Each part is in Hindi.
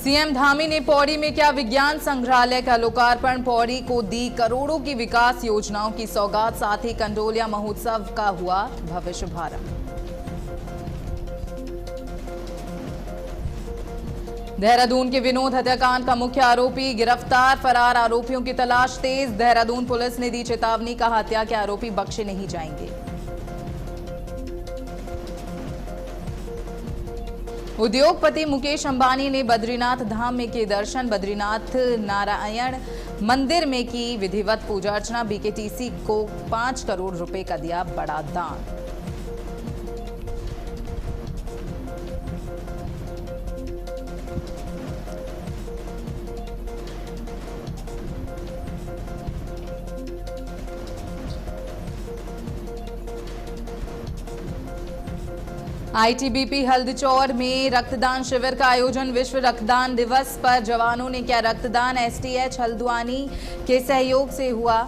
सीएम धामी ने पौड़ी में किया विज्ञान संग्रहालय का लोकार्पण। पौड़ी को दी करोड़ों की विकास योजनाओं की सौगात। साथ ही कंडोलिया महोत्सव का हुआ भव्य शुभारंभ। देहरादून के विनोद हत्याकांड का मुख्य आरोपी गिरफ्तार। फरार आरोपियों की तलाश तेज। देहरादून पुलिस ने दी चेतावनी का हत्या के आरोपी बख्शे नहीं जाएंगे। उद्योगपति मुकेश अंबानी ने बद्रीनाथ धाम में किए दर्शन। बद्रीनाथ नारायण मंदिर में की विधिवत पूजा अर्चना। बीकेटीसी को 5 करोड़ रुपए का दिया बड़ा दान। आईटीबीपी हल्दचौर में रक्तदान शिविर का आयोजन। विश्व रक्तदान दिवस पर जवानों ने किया रक्तदान। एसटीएच हल्द्वानी के सहयोग से हुआ।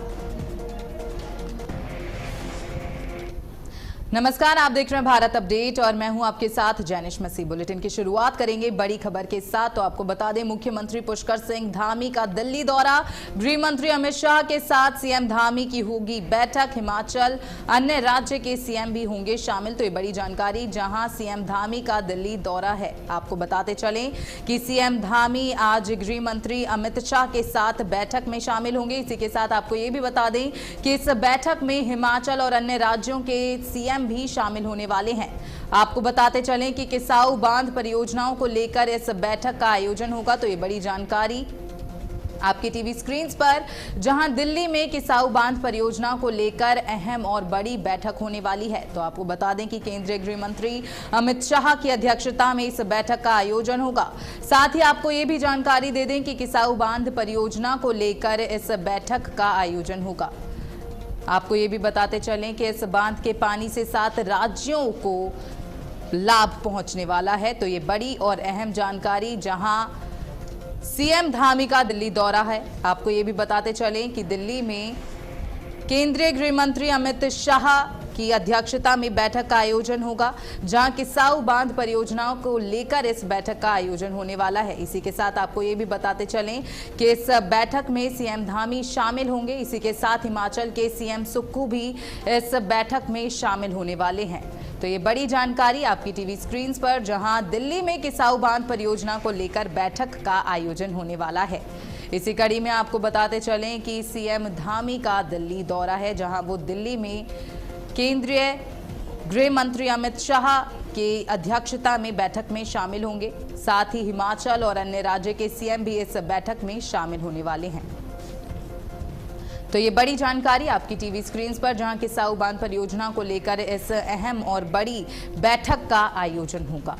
नमस्कार, आप देख रहे हैं भारत अपडेट और मैं हूं आपके साथ जैनिश मसीह। बुलेटिन की शुरुआत करेंगे बड़ी खबर के साथ। तो आपको बता दें, मुख्यमंत्री पुष्कर सिंह धामी का दिल्ली दौरा। गृह मंत्री अमित शाह के साथ सीएम धामी की होगी बैठक। हिमाचल अन्य राज्य के सीएम भी होंगे शामिल। तो ये बड़ी जानकारी, जहां सीएम धामी का दिल्ली दौरा है। आपको बताते चलें कि सीएम धामी आज गृह मंत्री अमित शाह के साथ बैठक में शामिल होंगे। इसी के साथ आपको ये भी बता दें कि इस बैठक में हिमाचल और अन्य राज्यों के सीएम भी शामिल होने वाले हैं। आपको बताते चलें कि किसाऊ बांध परियोजनाओं को लेकर इस बैठक का आयोजन होगा। तो ये बड़ी जानकारी आपकी टीवी स्क्रीन पर, जहां दिल्ली में किसाऊ बांध परियोजना को लेकर अहम और बड़ी बैठक होने वाली है। तो आपको बता दें कि केंद्रीय गृह मंत्री अमित शाह की अध्यक्षता में इस बैठक का आयोजन होगा। साथ ही आपको ये भी जानकारी दे दें कि किसाऊ बांध परियोजना को लेकर इस बैठक का आयोजन होगा। आपको ये भी बताते चलें कि इस बांध के पानी से 7 राज्यों को लाभ पहुंचने वाला है। तो ये बड़ी और अहम जानकारी, जहां सीएम धामी का दिल्ली दौरा है। आपको ये भी बताते चलें कि दिल्ली में केंद्रीय गृह मंत्री अमित शाह की अध्यक्षता में बैठक का आयोजन होगा, जहां किसाऊ बांध परियोजनाओं को लेकर इस बैठक का आयोजन होने वाला है। इसी के साथ आपको ये भी बताते चलें कि इस बैठक में सीएम धामी शामिल होंगे। इसी के साथ हिमाचल के सीएम सुक्खू भी इस बैठक में शामिल होने वाले हैं। तो ये बड़ी जानकारी आपकी टीवी स्क्रीन पर, जहां दिल्ली में किसाऊ बांध परियोजना को लेकर बैठक का आयोजन होने वाला है। इसी कड़ी में आपको बताते चलें कि सीएम धामी का दिल्ली दौरा है, जहां वो दिल्ली में केंद्रीय गृह मंत्री अमित शाह की अध्यक्षता में बैठक में शामिल होंगे। साथ ही हिमाचल और अन्य राज्य के सीएम भी इस बैठक में शामिल होने वाले हैं। तो ये बड़ी जानकारी आपकी टीवी स्क्रीन पर, जहां किसाऊ बांध परियोजना को लेकर इस अहम और बड़ी बैठक का आयोजन होगा।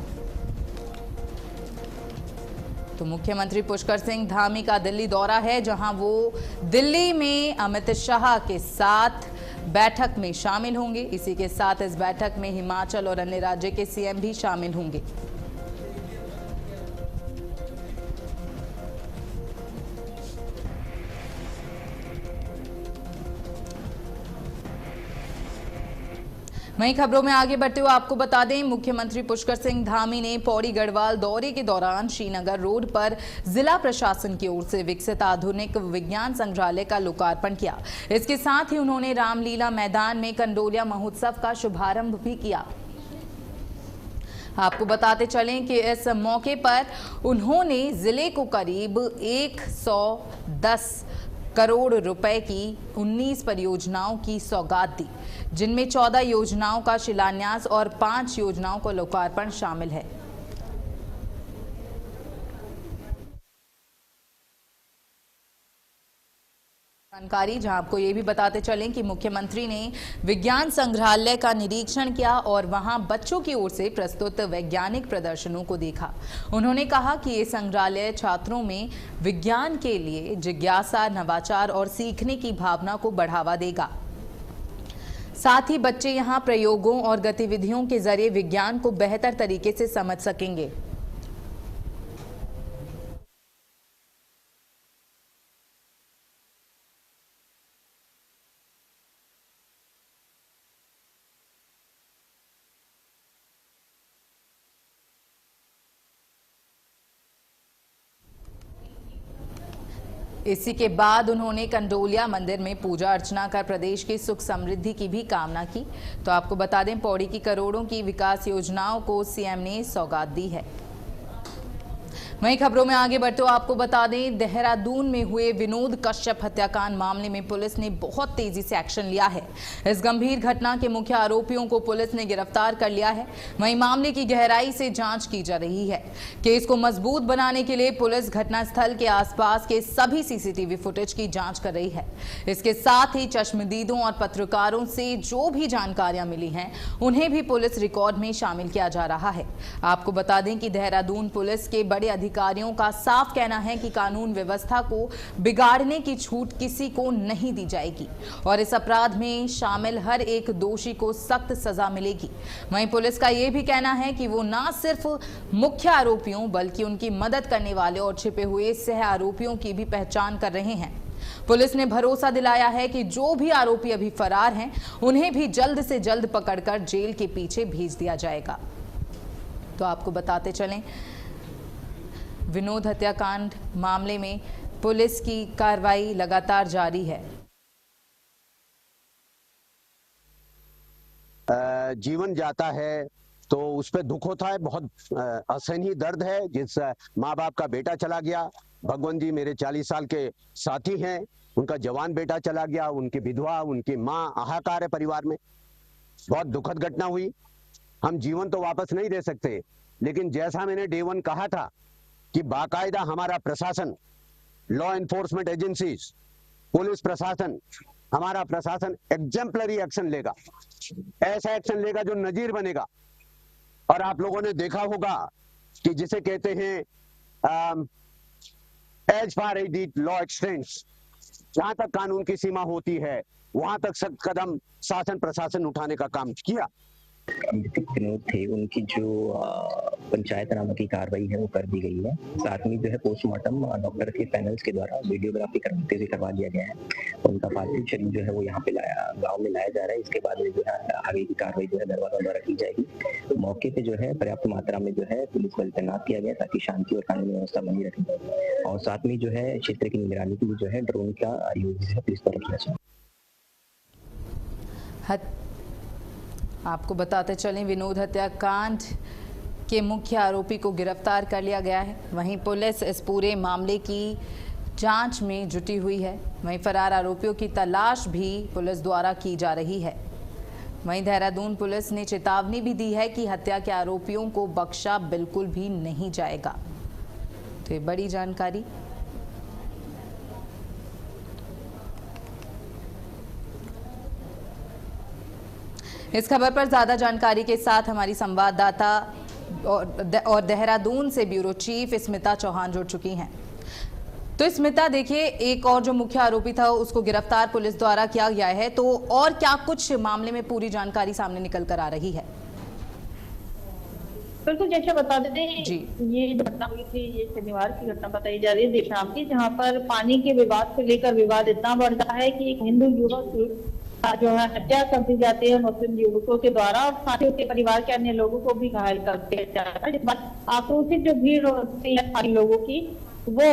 तो मुख्यमंत्री पुष्कर सिंह धामी का दिल्ली दौरा है, जहां वो दिल्ली में अमित शाह के साथ बैठक में शामिल होंगे। इसी के साथ इस बैठक में हिमाचल और अन्य राज्य के सीएम भी शामिल होंगे। वहीं खबरों में आगे बढ़ते हुए आपको बता दें, मुख्यमंत्री पुष्कर सिंह धामी ने पौड़ी गढ़वाल दौरे के दौरान श्रीनगर रोड पर जिला प्रशासन की ओर से विकसित आधुनिक विज्ञान संग्रहालय का लोकार्पण किया। इसके साथ ही उन्होंने रामलीला मैदान में कंडोलिया महोत्सव का शुभारंभ भी किया। आपको बताते चलें कि इस मौके पर उन्होंने जिले को करीब 110 करोड़ रुपए की 19 परियोजनाओं की सौगात दी, जिनमें 14 योजनाओं का शिलान्यास और 5 योजनाओं का लोकार्पण शामिल है। जानकारी, जहां आपको ये भी बताते चलें कि मुख्यमंत्री ने विज्ञान संग्रहालय का निरीक्षण किया और वहां बच्चों की ओर से प्रस्तुत वैज्ञानिक प्रदर्शनों को देखा। उन्होंने कहा कि ये संग्रहालय छात्रों में विज्ञान के लिए जिज्ञासा, नवाचार और सीखने की भावना को बढ़ावा देगा। साथ ही बच्चे यहां प्रयोगों और गतिविधियों के जरिए विज्ञान को बेहतर तरीके से समझ सकेंगे। इसी के बाद उन्होंने कंडोलिया मंदिर में पूजा अर्चना कर प्रदेश की सुख समृद्धि की भी कामना की। तो आपको बता दें, पौड़ी की करोड़ों की विकास योजनाओं को सीएम ने सौगात दी है। वहीं खबरों में आगे बढ़ते हुए आपको बता दें, देहरादून में हुए विनोद कश्यप हत्याकांड मामले में पुलिस ने बहुत तेजी से एक्शन लिया है। इस गंभीर घटना के मुख्य आरोपियों को पुलिस ने गिरफ्तार कर लिया है। वहीं मामले की गहराई से जांच की जा रही है। केस को मजबूत बनाने के लिए पुलिस घटनास्थल के आसपास के सभी सीसीटीवी फुटेज की जांच कर रही है। इसके साथ ही चश्मदीदों और पत्रकारों से जो भी जानकारियां मिली हैं, उन्हें भी पुलिस रिकॉर्ड में शामिल किया जा रहा है। आपको बता दें कि देहरादून पुलिस के बड़े अधिकारियों का साफ कहना है कि कानून व्यवस्था को बिगाड़ने की छूट किसी को नहीं दी जाएगी और इस अपराध में शामिल हर एक दोषी को सख्त सजा मिलेगी। वहीं पुलिस का यह भी कहना है कि वो न सिर्फ मुख्य आरोपियों बल्कि उनकी मदद करने वाले और छिपे हुए सह आरोपियों की भी पहचान कर रहे हैं। पुलिस ने भरोसा दिलाया है कि जो भी आरोपी अभी फरार हैं, उन्हें भी जल्द से जल्द पकड़कर जेल के पीछे भेज दिया जाएगा। तो आपको बताते चलें, विनोद हत्याकांड मामले में पुलिस की कार्रवाई लगातार जारी है। जीवन जाता है तो उस पर दुख होता है, बहुत असहनीय दर्द है। जिस माँ बाप का बेटा चला गया, भगवान जी मेरे 40 साल के साथी हैं, उनका जवान बेटा चला गया, उनकी विधवा, उनकी माँ, हाहाकार है परिवार में। बहुत दुखद घटना हुई। हम जीवन तो वापस नहीं दे सकते, लेकिन जैसा मैंने डे 1 कहा था कि बाकायदा हमारा प्रशासन, लॉ एनफोर्समेंट एजेंसीज, पुलिस प्रशासन, हमारा प्रशासन एग्जेम्पलरी एक्शन लेगा। ऐसा एक्शन लेगा जो नजीर बनेगा। और आप लोगों ने देखा होगा कि जिसे कहते हैं as far as the law extends, जहां तक कानून की सीमा होती है वहां तक सख्त कदम शासन प्रशासन उठाने का काम किया। विनोद थे, उनकी जो पंचायतनामा की कार्रवाई है वो कर दी गई है। साथ में जो है पोस्टमार्टम डॉक्टर के पैनल्स के द्वारा वीडियोग्राफी करवाते हुए करवा दिया गया है। उनका पार्थिव शरीर जो है वो यहाँ पे गाँव में लाया जा रहा है। इसके बाद जो है आगे की कार्रवाई जो है दरबार द्वारा की जाएगी। तो मौके पे जो है पर्याप्त मात्रा में जो है पुलिस बल तैनात किया गया ताकि शांति और कानून व्यवस्था बनी रहे। और साथ में जो है क्षेत्र की निगरानी के लिए जो है ड्रोन का यूज है पुलिस तरफ से। आपको बताते चलें, विनोद हत्याकांड के मुख्य आरोपी को गिरफ्तार कर लिया गया है। वहीं पुलिस इस पूरे मामले की जांच में जुटी हुई है। वहीं फरार आरोपियों की तलाश भी पुलिस द्वारा की जा रही है। वहीं देहरादून पुलिस ने चेतावनी भी दी है कि हत्या के आरोपियों को बख्शा बिल्कुल भी नहीं जाएगा। तो ये बड़ी जानकारी। इस खबर पर ज्यादा जानकारी के साथ हमारी संवाददाता और देहरादून से ब्यूरो चीफ स्मिता चौहान जुड़ चुकी हैं। तो स्मिता, देखिए, एक और जो मुख्य आरोपी था उसको गिरफ्तार पुलिस द्वारा किया गया है, तो और क्या कुछ मामले में पूरी जानकारी सामने निकल कर आ रही है? बिल्कुल, जैसे बता देते हैं, ये घटना हुई थी, ये शनिवार की घटना बताई जा रही है देर शाम की, जहाँ पर पानी के विवाद को लेकर विवाद इतना बढ़ रहा है कि एक हिंदू युवक की जो है हत्या कर दी जाती है मुस्लिम युवकों के द्वारा, और साथ ही उसके परिवार के अन्य लोगों को भी घायल कर दिया जाता है। जिस बात आक्रोशित जो भीड़ होती है स्थानीय लोगों की, वो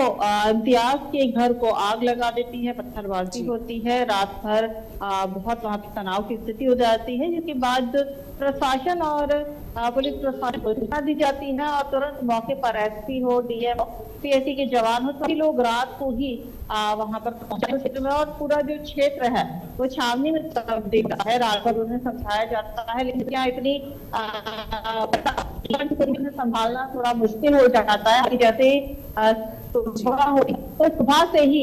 इम्तियाज के घर को आग लगा देती है, पत्थरबाजी होती है, रात भर बहुत वहां पे तनाव की स्थिति हो जाती है, जिसके बाद प्रशासन और पुलिस प्रशासन को सूचना दी जाती है और तुरंत मौके पर एसपी हो, डीएम, पीएससी के जवान हो, सभी लोग रात को ही वहां पर पहुंचे क्षेत्र में, और पूरा जो क्षेत्र है वो छावनी में तब्दील है। रात भर उन्हें समझाया जाता है, लेकिन क्या इतनी संभालना थोड़ा मुश्किल हो जाता है। जैसे सुबह होती तो सुबह से ही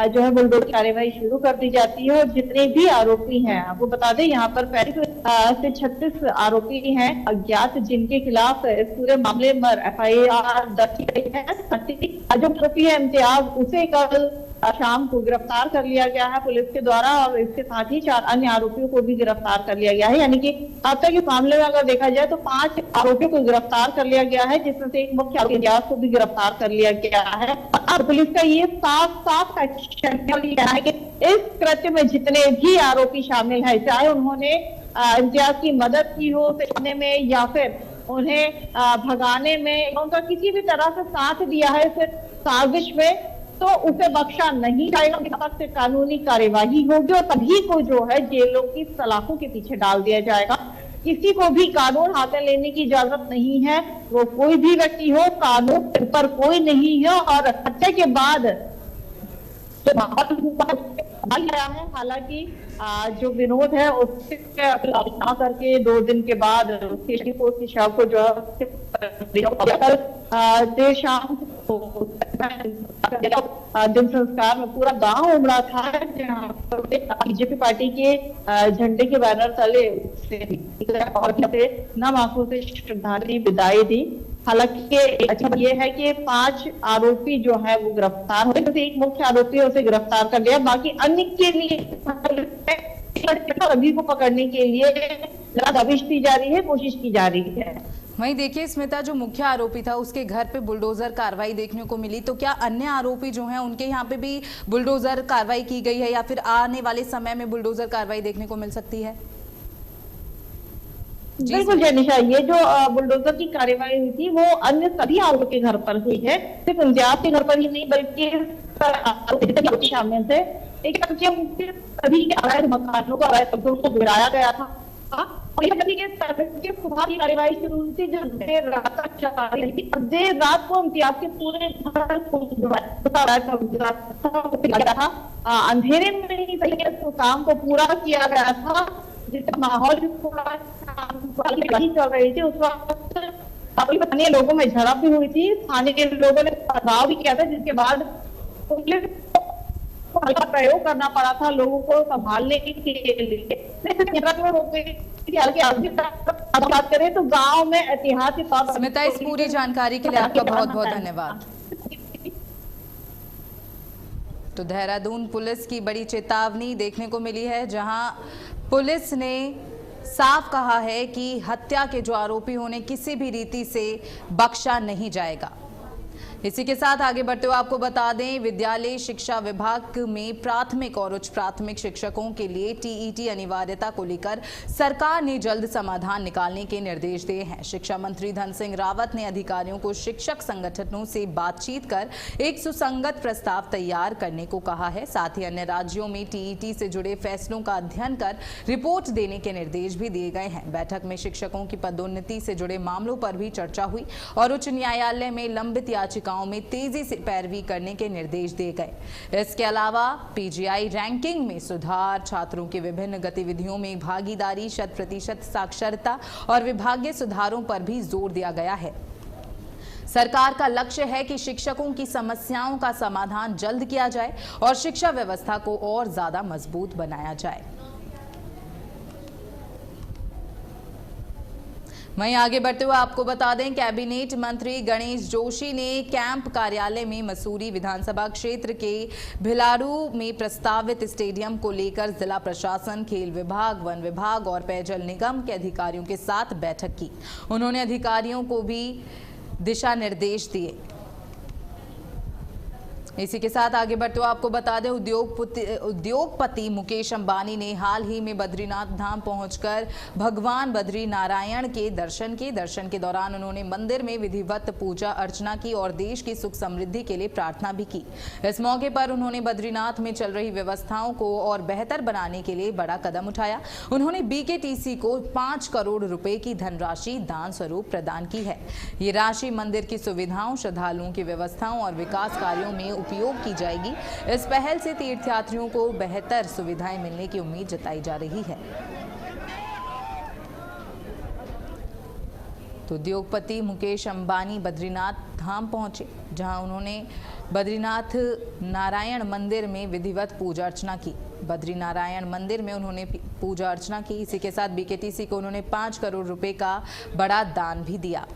जो है बुलडोज कार्यवाही शुरू कर दी जाती है और जितने भी आरोपी हैं, आपको बता दें यहाँ पर 35 से 36 आरोपी हैं अज्ञात, जिनके खिलाफ इस पूरे मामले में FIR दर्ज की गई है। जो आरोपी है इम्तियाज, उसे कल शाम को गिरफ्तार कर लिया गया है पुलिस के द्वारा, और इसके साथ ही 4 अन्य आरोपियों को भी गिरफ्तार कर लिया गया है। यानी कि अब तक इस मामले में अगर देखा जाए तो 5 आरोपियों को गिरफ्तार कर लिया गया है, जिसमें से एक मुख्य आरोपी इम्तियाज को भी गिरफ्तार कर लिया गया है। और पुलिस का ये साफ एक्शन है कि इस कृत्य में जितने भी आरोपी शामिल है, चाहे उन्होंने इम्तियाज की मदद की हो छुपाने में या फिर उन्हें भगाने में, उनका किसी भी तरह से साथ दिया है इस साजिश में, तो उसे बख्शा नहीं जाएगा, उनके सख्त कानूनी कार्यवाही होगी और सभी को जो है जेलों की सलाखों के पीछे डाल दिया जाएगा। किसी को भी कानून हाथ में लेने की इजाजत नहीं है, वो कोई भी व्यक्ति हो, कानून पर कोई नहीं है। और हत्या के बाद आया है, हालांकि जो विनोद है उससे ना करके 2 दिन के बाद उसके शव को जो देर शाम दिन संस्कार में पूरा गांव उमड़ा था, जहाँ पर बीजेपी पार्टी के झंडे के बैनर तले नम आंखों से श्रद्धांजलि विदाई दी। हालांकि अच्छा ये है कि 5 आरोपी जो है वो गिरफ्तार हुए, तो एक मुख्य आरोपी उसे गिरफ्तार कर लिया, बाकी अन्य के लिए सभी को पकड़ने के लिए दबिश दी जा रही है, कोशिश की जा रही है। वहीं देखिए स्मिता, जो मुख्य आरोपी था उसके घर पे बुलडोजर कार्रवाई देखने को मिली, तो क्या अन्य आरोपी जो हैं उनके यहाँ पे भी बुलडोजर कार्रवाई की गई है या फिर आने वाले समय में बुलडोजर कार्रवाई देखने को मिल सकती है? बिल्कुल जयनिशा, ये जो बुलडोजर की कार्यवाही हुई थी वो अन्य सभी आरोपियों के घर पर हुई है, सिर्फ इंजाज के घर पर ही नहीं बल्कि शामिल थे। एक सभी के अवैध मकानों को, अवैध कब्जों को गिराया गया था के सुबह की कार्यवाही शुरू हुई थी, जो देर रात तक चल रही थी। देर रात को इम्तियाज के पूरे था, अंधेरे में ही काम को पूरा किया गया था, जिसका माहौल चल रही थी। उस वक्त स्थानीय लोगों में झड़प भी हुई थी, स्थानीय लोगों ने पथराव भी किया था, जिसके बाद पुलिस को हल्का प्रयोग करना पड़ा था लोगों को संभालने के लिए। बात करें तो गांव में ऐतिहासिक तौर पर स्मिता, इस पूरी जानकारी के लिए आपका बहुत बहुत धन्यवाद। तो देहरादून पुलिस की बड़ी चेतावनी देखने को मिली है, जहां पुलिस ने साफ कहा है कि हत्या के जो आरोपी होने किसी भी रीति से बख्शा नहीं जाएगा। इसी के साथ आगे बढ़ते हुए आपको बता दें, विद्यालय शिक्षा विभाग में प्राथमिक और उच्च प्राथमिक शिक्षकों के लिए टीईटी अनिवार्यता को लेकर सरकार ने जल्द समाधान निकालने के निर्देश दिए हैं। शिक्षा मंत्री धन सिंह रावत ने अधिकारियों को शिक्षक संगठनों से बातचीत कर एक सुसंगत प्रस्ताव तैयार करने को कहा है। साथ ही अन्य राज्यों में टीईटी से जुड़े फैसलों का अध्ययन कर रिपोर्ट देने के निर्देश भी दिए गए हैं। बैठक में शिक्षकों की पदोन्नति से जुड़े मामलों पर भी चर्चा हुई और उच्च न्यायालय में लंबित याचिकाओं में तेजी से पैरवी करने के निर्देश दिए गए। इसके अलावा पीजीआई रैंकिंग में सुधार, छात्रों की विभिन्न गतिविधियों में भागीदारी, 100% साक्षरता और विभागीय सुधारों पर भी जोर दिया गया है। सरकार का लक्ष्य है कि शिक्षकों की समस्याओं का समाधान जल्द किया जाए और शिक्षा व्यवस्था को और ज्यादा मजबूत बनाया जाए। वहीं आगे बढ़ते हुए आपको बता दें, कैबिनेट मंत्री गणेश जोशी ने कैंप कार्यालय में मसूरी विधानसभा क्षेत्र के भिलारू में प्रस्तावित स्टेडियम को लेकर जिला प्रशासन, खेल विभाग, वन विभाग और पेयजल निगम के अधिकारियों के साथ बैठक की। उन्होंने अधिकारियों को भी दिशा निर्देश दिए। इसी के साथ आगे बढ़ते हुए आपको बता दें, उद्योगपति मुकेश अंबानी ने हाल ही में बद्रीनाथ धाम पहुंचकर भगवान बद्री नारायण के दर्शन किए। दर्शन के दौरान उन्होंने मंदिर में विधिवत पूजा अर्चना की और देश की सुख समृद्धि के लिए प्रार्थना भी की। इस मौके पर उन्होंने बद्रीनाथ में चल रही व्यवस्थाओं को और बेहतर बनाने के लिए बड़ा कदम उठाया। उन्होंने बीकेटीसी को 5 करोड़ रुपए की धनराशि दान स्वरूप प्रदान की है। ये राशि मंदिर की सुविधाओं, श्रद्धालुओं की व्यवस्थाओं और विकास कार्यों में उपयोग की जाएगी। इस पहल से तीर्थयात्रियों को बेहतर सुविधाएं मिलने की उम्मीद जताई जा रही है। तो उद्योगपति मुकेश अंबानी बद्रीनाथ धाम पहुंचे, जहां उन्होंने बद्रीनाथ नारायण मंदिर में विधिवत पूजा अर्चना की। बद्री नारायण मंदिर में उन्होंने पूजा अर्चना की। इसी के साथ बीकेटीसी को उन्होंने 5 करोड़ रुपए का बड़ा दान भी दिया।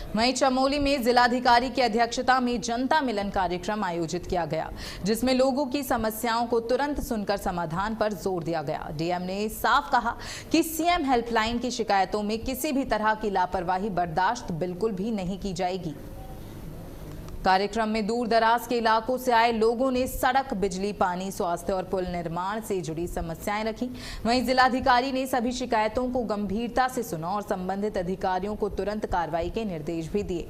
वहीं चमोली में जिलाधिकारी की अध्यक्षता में जनता मिलन कार्यक्रम आयोजित किया गया, जिसमें लोगों की समस्याओं को तुरंत सुनकर समाधान पर जोर दिया गया। डीएम ने साफ कहा कि सीएम हेल्पलाइन की शिकायतों में किसी भी तरह की लापरवाही बर्दाश्त बिल्कुल भी नहीं की जाएगी। कार्यक्रम में दूर दराज के इलाकों से आए लोगों ने सड़क, बिजली, पानी, स्वास्थ्य और पुल निर्माण से जुड़ी समस्याएं रखी। वहीं जिलाधिकारी ने सभी शिकायतों को गंभीरता से सुना और संबंधित अधिकारियों को तुरंत कार्रवाई के निर्देश भी दिए।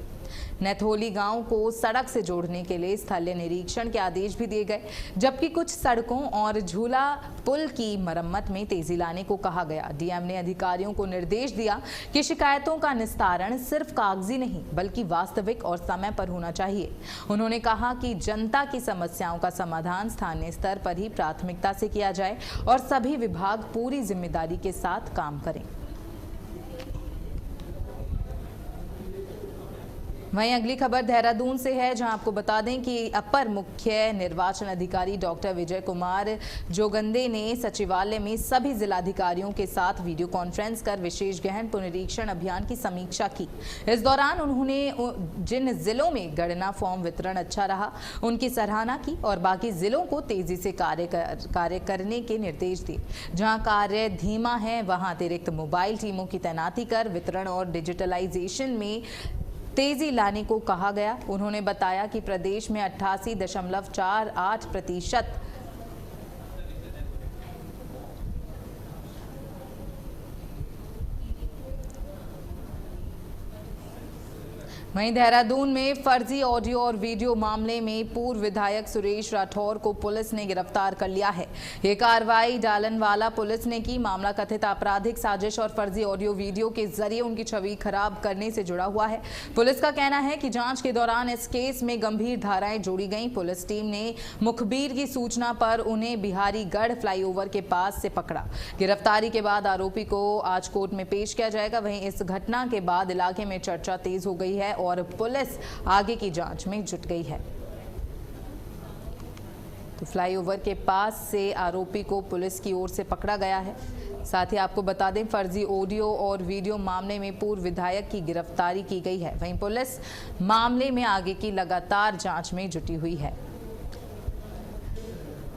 नैथोली गांव को सड़क से जोड़ने के लिए स्थलीय निरीक्षण के आदेश भी दिए गए, जबकि कुछ सड़कों और झूला पुल की मरम्मत में तेजी लाने को कहा गया। डीएम ने अधिकारियों को निर्देश दिया कि शिकायतों का निस्तारण सिर्फ कागजी नहीं बल्कि वास्तविक और समय पर होना चाहिए। उन्होंने कहा कि जनता की समस्याओं का समाधान स्थानीय स्तर पर ही प्राथमिकता से किया जाए और सभी विभाग पूरी जिम्मेदारी के साथ काम करें। वहीं अगली खबर देहरादून से है, जहां आपको बता दें कि अपर मुख्य निर्वाचन अधिकारी डॉक्टर विजय कुमार जोगंदे ने सचिवालय में सभी जिलाधिकारियों के साथ वीडियो कॉन्फ्रेंस कर विशेष गहन पुनरीक्षण अभियान की समीक्षा की। इस दौरान उन्होंने जिन जिलों में गणना फॉर्म वितरण अच्छा रहा उनकी सराहना की और बाकी जिलों को तेजी से कार्य करने के निर्देश दिए। जहां कार्य धीमा है वहां अतिरिक्त मोबाइल टीमों की तैनाती कर वितरण और डिजिटलाइजेशन में तेजी लाने को कहा गया। उन्होंने बताया कि प्रदेश में 88.48% वहीं देहरादून में फर्जी ऑडियो और वीडियो मामले में पूर्व विधायक सुरेश राठौर को पुलिस ने गिरफ्तार कर लिया है। ये कार्रवाई डालनवाला पुलिस ने की। मामला कथित आपराधिक साजिश और फर्जी ऑडियो वीडियो के जरिए उनकी छवि खराब करने से जुड़ा हुआ है। पुलिस का कहना है कि जांच के दौरान इस केस में गंभीर धाराएं जोड़ी गईं। पुलिस टीम ने मुखबिर की सूचना पर उन्हें बिहारीगढ़ फ्लाईओवर के पास से पकड़ा। गिरफ्तारी के बाद आरोपी को आज कोर्ट में पेश किया जाएगा। वहीं इस घटना के बाद इलाके में चर्चा तेज हो गई है और पुलिस आगे की जांच में जुट गई है। तो फ्लाईओवर के पास से आरोपी को पुलिस की ओर से पकड़ा गया है। साथ ही आपको बता दें फर्जी ऑडियो और वीडियो मामले में पूर्व विधायक की गिरफ्तारी की गई है। वहीं पुलिस मामले में आगे की लगातार जांच में जुटी हुई है।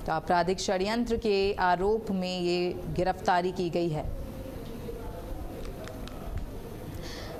तो आपराधिक षड्यंत्र के आरोप में ये गिरफ्तारी की गई है।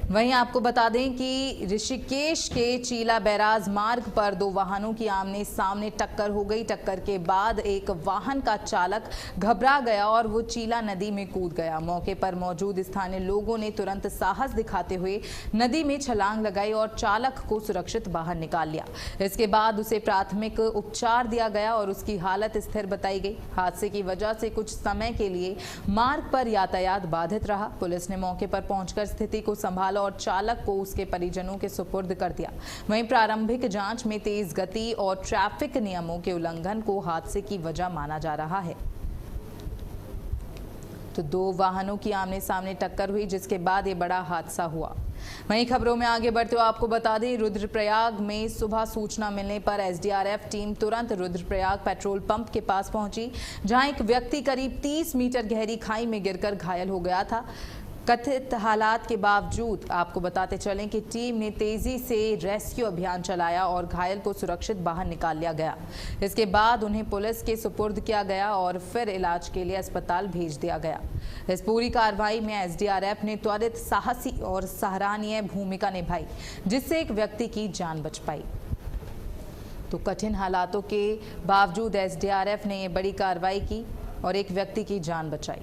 वहीं आपको बता दें कि ऋषिकेश के चीला बैराज मार्ग पर दो वाहनों की आमने सामने टक्कर हो गई। टक्कर के बाद एक वाहन का चालक घबरा गया और वो चीला नदी में कूद गया। मौके पर मौजूद स्थानीय लोगों ने तुरंत साहस दिखाते हुए नदी में छलांग लगाई और चालक को सुरक्षित बाहर निकाल लिया। इसके बाद उसे प्राथमिक उपचार दिया गया और उसकी हालत स्थिर बताई गई। हादसे की वजह से कुछ समय के लिए मार्ग पर यातायात बाधित रहा। पुलिस ने मौके पर पहुंचकर स्थिति को संभाला और चालक को उसके परिजनों के सुपुर्द कर दिया। वहीं प्रारंभिक जांच में तेज गति और ट्रैफिक नियमों के उल्लंघन को हादसे की वजह माना जा रहा है। तो दो वाहनों की आमने सामने टक्कर हुई जिसके बाद ये बड़ा हादसा हुआ। वहीं खबरों में आगे बढ़ते हुए आपको बता दें रुद्रप्रयाग में सुबह सूचना मिलने पर एसडीआरएफ टीम तुरंत रुद्रप्रयाग पेट्रोल पंप के पास पहुंची, जहां एक व्यक्ति करीब 30 मीटर गहरी खाई में गिरकर घायल हो गया था। कथित हालात के बावजूद आपको बताते चलें कि टीम ने तेजी से रेस्क्यू अभियान चलाया और घायल को सुरक्षित बाहर निकाल लिया गया। इसके बाद उन्हें पुलिस के सुपुर्द किया गया और फिर इलाज के लिए अस्पताल भेज दिया गया। इस पूरी कार्रवाई में एसडीआरएफ ने त्वरित, साहसी और सराहनीय भूमिका निभाई, जिससे एक व्यक्ति की जान बच पाई। तो कठिन हालातों के बावजूद एसडीआरएफ ने ये बड़ी कार्रवाई की और एक व्यक्ति की जान बचाई।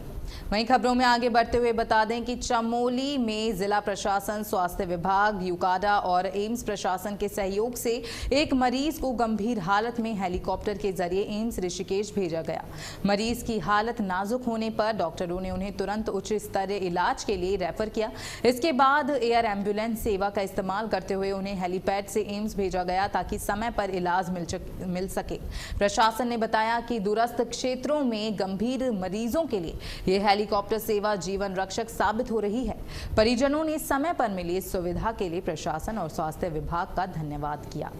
वहीं खबरों में आगे बढ़ते हुए बता दें कि चमोली में जिला प्रशासन, स्वास्थ्य विभाग, यूकाडा और एम्स प्रशासन के सहयोग से एक मरीज को गंभीर हालत में हेलीकॉप्टर के जरिए एम्स ऋषिकेश भेजा गया। मरीज की हालत नाजुक होने पर डॉक्टरों ने उन्हें तुरंत उच्च स्तरीय इलाज के लिए रेफर किया। इसके बाद एयर एम्बुलेंस सेवा का इस्तेमाल करते हुए उन्हें हेलीपैड से एम्स भेजा गया ताकि समय पर इलाज मिल सके। प्रशासन ने बताया कि दूरस्थ क्षेत्रों में गंभीर मरीजों के लिए ये हेलीकॉप्टर सेवा जीवन रक्षक साबित हो रही है। परिजनों ने समय पर मिली इस सुविधा के लिए प्रशासन और स्वास्थ्य विभाग का धन्यवाद किया।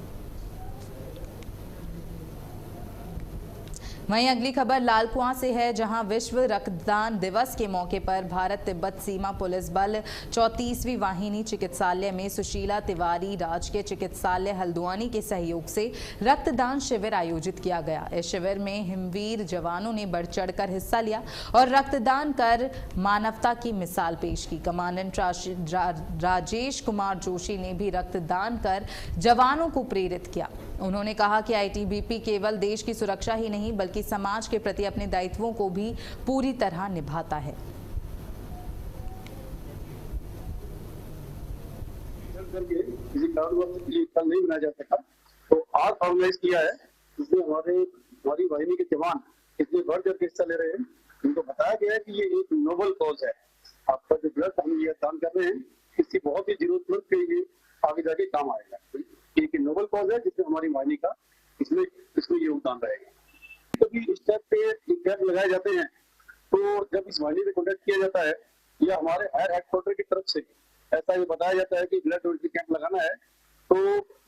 वहीं अगली खबर लालकुआं से है, जहां विश्व रक्तदान दिवस के मौके पर भारत तिब्बत सीमा पुलिस बल 34वीं वाहिनी चिकित्सालय में सुशीला तिवारी राजकीय चिकित्सालय हल्द्वानी के सहयोग से रक्तदान शिविर आयोजित किया गया। इस शिविर में हिमवीर जवानों ने बढ़ चढ़कर हिस्सा लिया और रक्तदान कर मानवता की मिसाल पेश की। कमांडेंट राजेश कुमार जोशी ने भी रक्तदान कर जवानों को प्रेरित किया। उन्होंने कहा कि आईटीबीपी केवल देश की सुरक्षा ही नहीं बल्कि समाज के प्रति अपने दायित्वों को भी पूरी तरह निभाता है। किसी भारतवर्ष के लिए कल नहीं बनाया जा सका, तो आज ऑर्गेनाइज किया है, जिसमें हमारी वाहिनी के जवान इतने बढ़ चढ़ के हिस्सा ले रहे हैं। उनको बताया गया है कि ये एक नोबल कॉज है, आपका जो ब्लड हम ये दान कर रहे हैं, इसकी बहुत ही जरूरतमंद के लिए आगे जाके काम आएगा। एक नोबल कॉज है जिसमें हमारी वाहिनी का इसमें योगदान रहेगा। कभी इस टाइप पे कैंप लगाए जाते हैं, तो जब इस वाहिनी से कॉन्टेक्ट किया जाता है या हमारे हायर हेडक्वार्टर की तरफ से ऐसा ये बताया जाता है कि ब्लड डोनेशन कैंप लगाना है, तो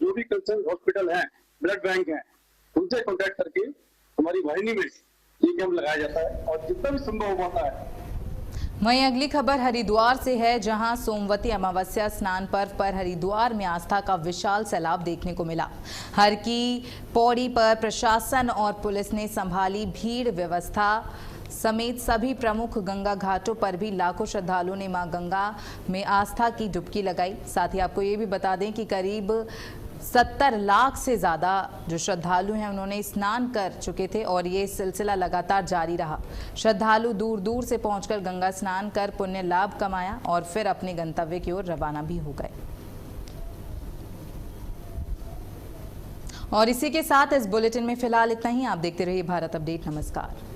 जो भी कंसर्न हॉस्पिटल हैं, ब्लड बैंक हैं, उनसे कॉन्टेक्ट करके हमारी वाहिनी में ये कैंप लगाया जाता है और जितना भी संभव हो पाता है। वहीं अगली खबर हरिद्वार से है, जहां सोमवती अमावस्या स्नान पर्व पर हरिद्वार में आस्था का विशाल सैलाब देखने को मिला। हर की पौड़ी पर प्रशासन और पुलिस ने संभाली भीड़ व्यवस्था समेत सभी प्रमुख गंगा घाटों पर भी लाखों श्रद्धालुओं ने मां गंगा में आस्था की डुबकी लगाई। साथ ही आपको ये भी बता दें कि करीब 70 लाख से ज़्यादा जो श्रद्धालु हैं उन्होंने स्नान कर चुके थे और ये सिलसिला लगातार जारी रहा। श्रद्धालु दूर दूर से पहुंचकर गंगा स्नान कर पुण्य लाभ कमाया और फिर अपने गंतव्य की ओर रवाना भी हो गए। और इसी के साथ इस बुलेटिन में फिलहाल इतना ही। आप देखते रहिए भारत अपडेट। नमस्कार।